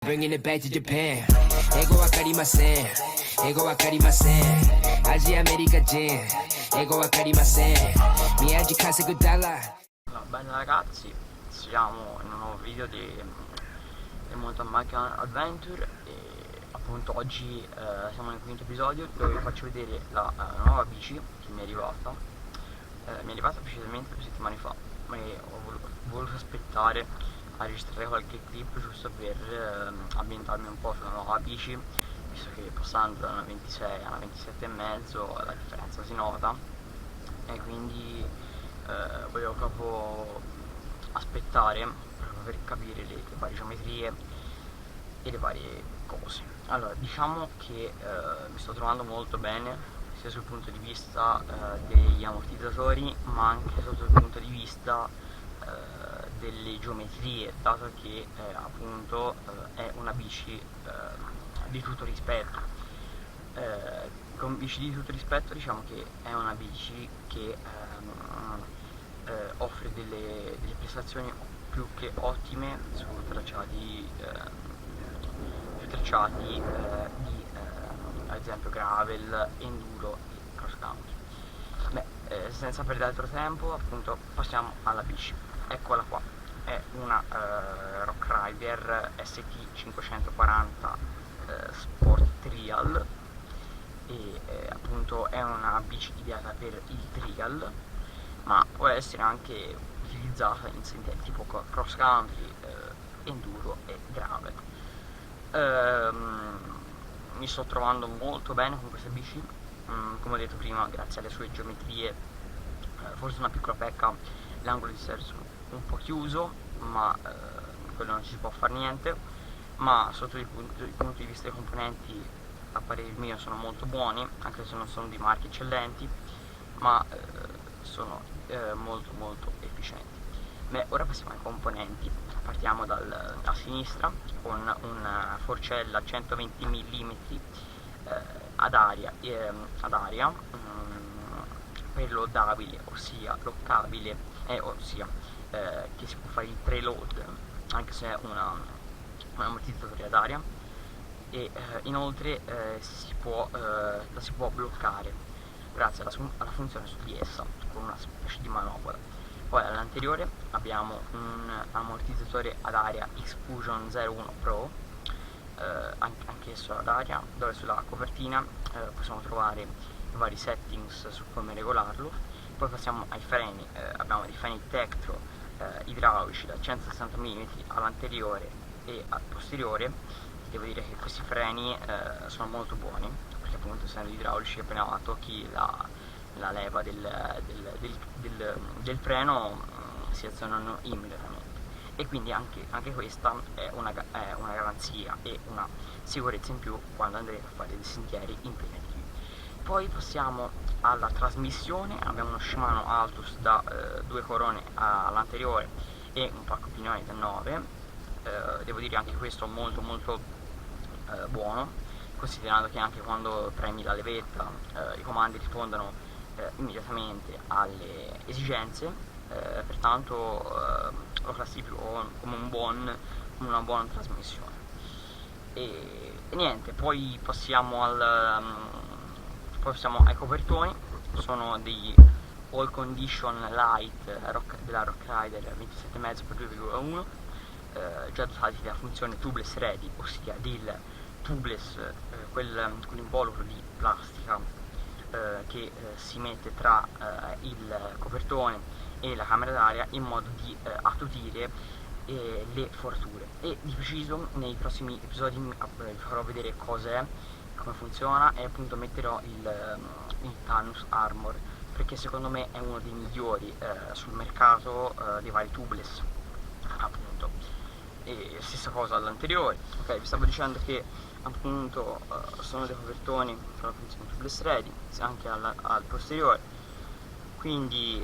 bringing it back to Japan. Ego wakarimasen, ego wakarimasen. Aji America Jin, ego wakarimasen. Miyaji Kaseku Dalla. Bene ragazzi, siamo in un nuovo video di Mountain Bike Adventure e appunto oggi siamo nel quinto episodio dove vi faccio vedere la nuova bici che mi è arrivata. Mi è arrivata precisamente 2 settimane fa, ma ho voluto aspettare a registrare qualche clip giusto per ambientarmi un po' sulla nuova bici, visto che passando da una 26 a una 27,5 la differenza si nota e quindi volevo proprio aspettare proprio per capire le varie geometrie e le varie cose. Allora, diciamo che mi sto trovando molto bene sia sul punto di vista degli ammortizzatori, ma anche sotto il punto di vista delle geometrie, dato che appunto è una bici di tutto rispetto. Con bici di tutto rispetto diciamo che è una bici che offre delle prestazioni più che ottime su tracciati di ad esempio gravel, enduro e cross country. Senza perdere altro tempo, appunto passiamo alla bici. Eccola qua, è una Rock Rider ST 540 Sport Trial e appunto è una bici ideata per il trial, ma può essere anche utilizzata in sentieri tipo cross country, enduro e gravel. Mi sto trovando molto bene con questa bici, come ho detto prima, grazie alle sue geometrie. Forse una piccola pecca, l'angolo di sterzo un po' chiuso, ma quello non ci si può fare niente. Ma sotto il punto di vista dei componenti, a parere mio, sono molto buoni, anche se non sono di marche eccellenti, ma sono molto efficienti. Ora passiamo ai componenti. Partiamo a sinistra con una forcella 120 mm ad aria, per loadabile, ossia loccabile, che si può fare il preload anche se è un ammortizzatore ad aria, e inoltre la si può bloccare grazie alla funzione su di essa con una specie di manopola. Poi all'anteriore abbiamo un ammortizzatore ad aria Xfusion 01 Pro, anch'esso ad aria, dove sulla copertina possiamo trovare i vari settings su come regolarlo. Poi passiamo ai freni. Abbiamo dei freni Tektro idraulici da 160 mm all'anteriore e al posteriore. Devo dire che questi freni sono molto buoni, perché appunto essendo idraulici, appena tocchi la leva del freno si azionano immediatamente, e quindi anche questa è una garanzia e una sicurezza in più quando andrete a fare dei sentieri impegnativi. Poi passiamo alla trasmissione. Abbiamo uno Shimano Altus da 2 corone all'anteriore e un pacco pinoni da 9. Devo dire anche questo molto buono, considerando che anche quando premi la levetta i comandi rispondono immediatamente alle esigenze, pertanto lo classifico come una buona trasmissione. E niente, poi passiamo ai copertoni. Sono degli All Condition Light della Rock Rider 27,5x2,1, già dotati della funzione Tubeless Ready, ossia del tubeless, quell'involucro di plastica che si mette tra il copertone e la camera d'aria in modo di attutire le forzature. E di preciso nei prossimi episodi vi farò vedere cos'è, come funziona, e appunto metterò il Thanos Armor, perché secondo me è uno dei migliori sul mercato dei vari tubeless, appunto. E stessa cosa all'anteriore. Ok, vi stavo dicendo che appunto sono dei copertoni con la funzione tubeless ready anche al posteriore, quindi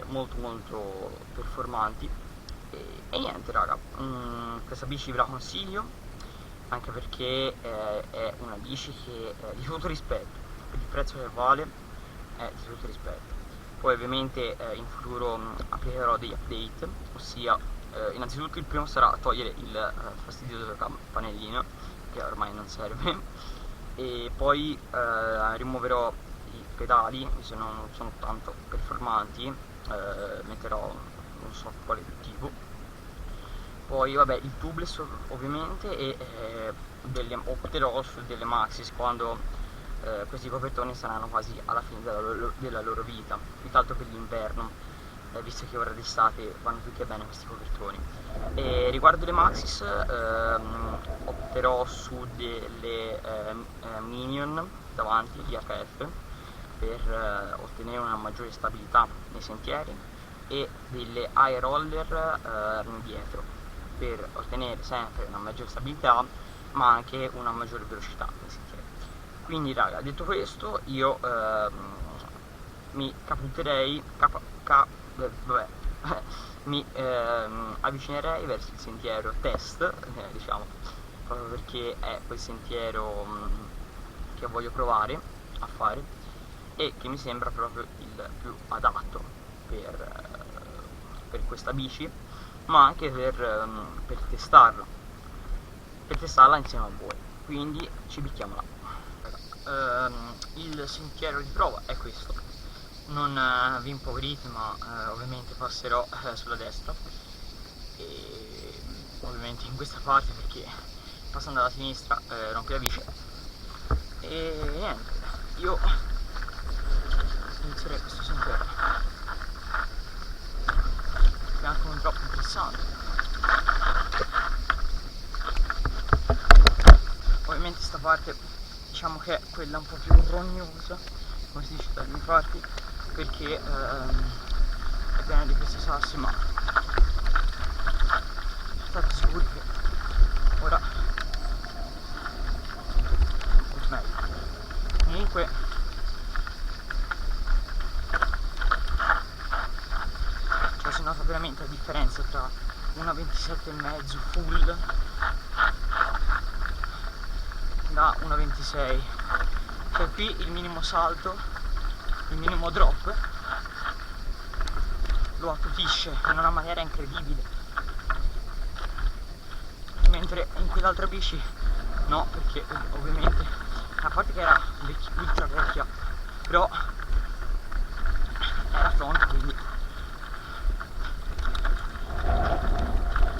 molto performanti. E niente raga, questa bici ve la consiglio, anche perché è una bici che è di tutto rispetto, per il prezzo che vale è di tutto rispetto. Poi ovviamente in futuro applicherò degli update, ossia Innanzitutto il primo sarà togliere il fastidioso campanellino, che ormai non serve, e poi rimuoverò i pedali, se non sono tanto performanti, metterò non so quale tipo. Poi vabbè, il tubeless ovviamente, e opterò su delle Maxxis quando questi copertoni saranno quasi alla fine della loro vita, più che altro per l'inverno, visto che ora d'estate vanno più che bene questi copertoni. E riguardo le Maxxis, opterò su delle Minion davanti, IHF, per ottenere una maggiore stabilità nei sentieri, e delle high roller dietro, per ottenere sempre una maggiore stabilità ma anche una maggiore velocità nei sentieri. Quindi raga, detto questo, io mi caputterei mi avvicinerei verso il sentiero test, diciamo, proprio perché è quel sentiero che voglio provare a fare e che mi sembra proprio il più adatto per questa bici, ma anche per testarla insieme a voi. Quindi ci becchiamo là. Il sentiero di prova è questo, non vi impoverite, ma ovviamente passerò sulla destra, e ovviamente in questa parte, perché passando alla sinistra rompe la bici. E niente, io inizierei questo sentiero, che è anche un troppo interessante. Ovviamente sta parte, diciamo che è quella un po' più rognosa, come si dice dalle mie parti, perché è piena di questi sassi, ma state sicuri che ora è un po' meglio. Comunque cioè, si nota veramente la differenza tra una 27,5 full da una 26. Cioè qui il minimo salto, il minimo drop lo attutisce in una maniera incredibile, mentre in quell'altra bici no, perché ovviamente, a parte che era ultra vecchia, però era front, quindi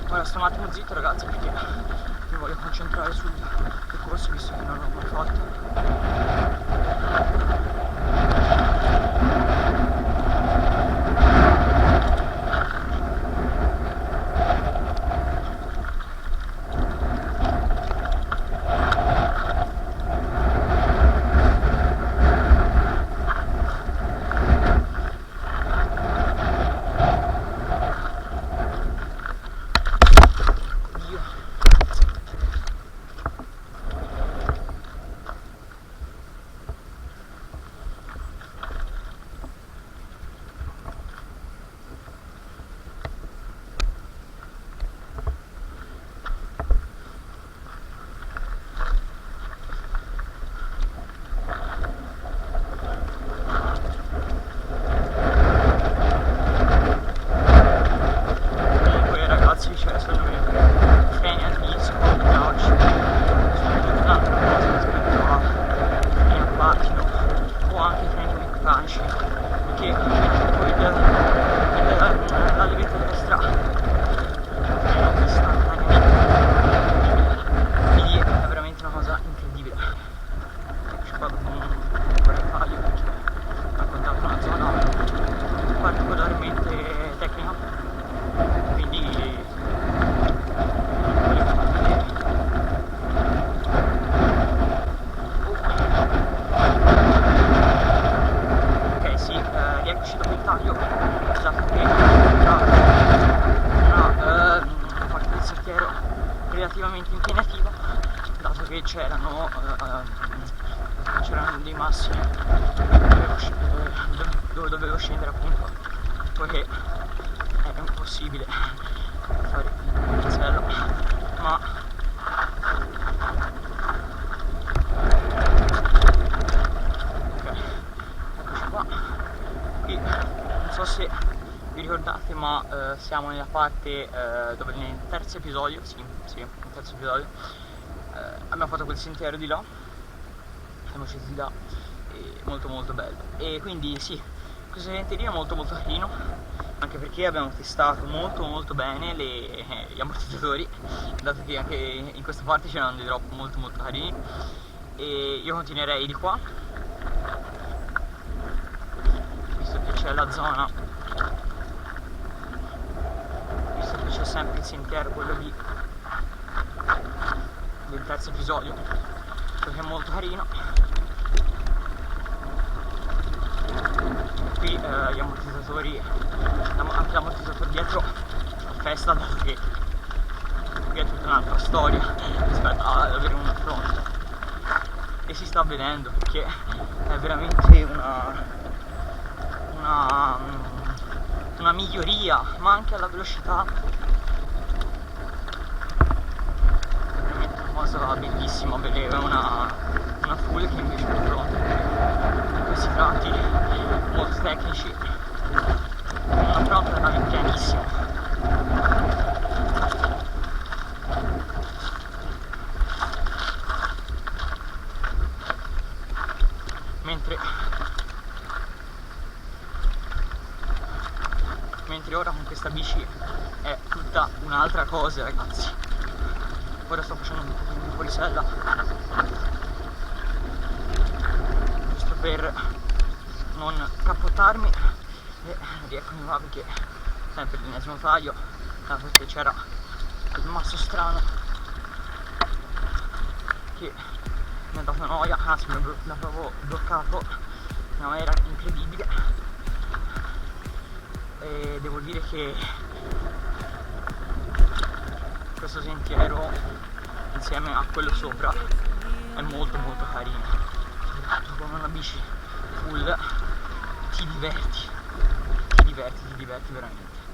ora sto un attimo zitto ragazzi, perché mi voglio concentrare sul percorso, visto che non l'ho mai fatto. Relativamente impegnativa, dato che c'erano dei massi dove dovevo scendere, appunto, poiché era impossibile fare il pizzello, ma ok, eccoci qua. Qui non so se vi ricordate, ma siamo nella parte dove nel terzo episodio, sì, nel terzo episodio, abbiamo fatto quel sentiero di là, siamo scesi di là, e molto molto bello. E quindi sì, questo sentierino è molto molto carino, anche perché abbiamo testato molto molto bene gli ammortizzatori, dato che anche in questa parte c'erano dei drop molto molto carini, e io continuerei di qua, visto che c'è la zona, visto che c'è sempre il sentiero, quello lì del terzo episodio, quello che è molto carino. Qui gli ammortizzatori, anche l'ammortizzatore dietro a festa, dato che qui è tutta un'altra storia rispetto ad avere uno fronte, e si sta vedendo perché è veramente una miglioria, ma anche alla velocità è veramente una cosa bellissima vedere una full che invece è fronte in questi tratti molto tecnici, una fronte andavi pianissimo. Mentre ora con questa bici è tutta un'altra cosa, ragazzi. Ora sto facendo un pochino di fuorisella, giusto per non cappottarmi, e rieccomi qua perché sempre l'ennesimo taglio, perché c'era quel masso strano che mi ha dato noia, anzi l'avevo bloccato in una maniera incredibile. E devo dire che questo sentiero insieme a quello sopra è molto molto carino, con una bici full ti diverti veramente.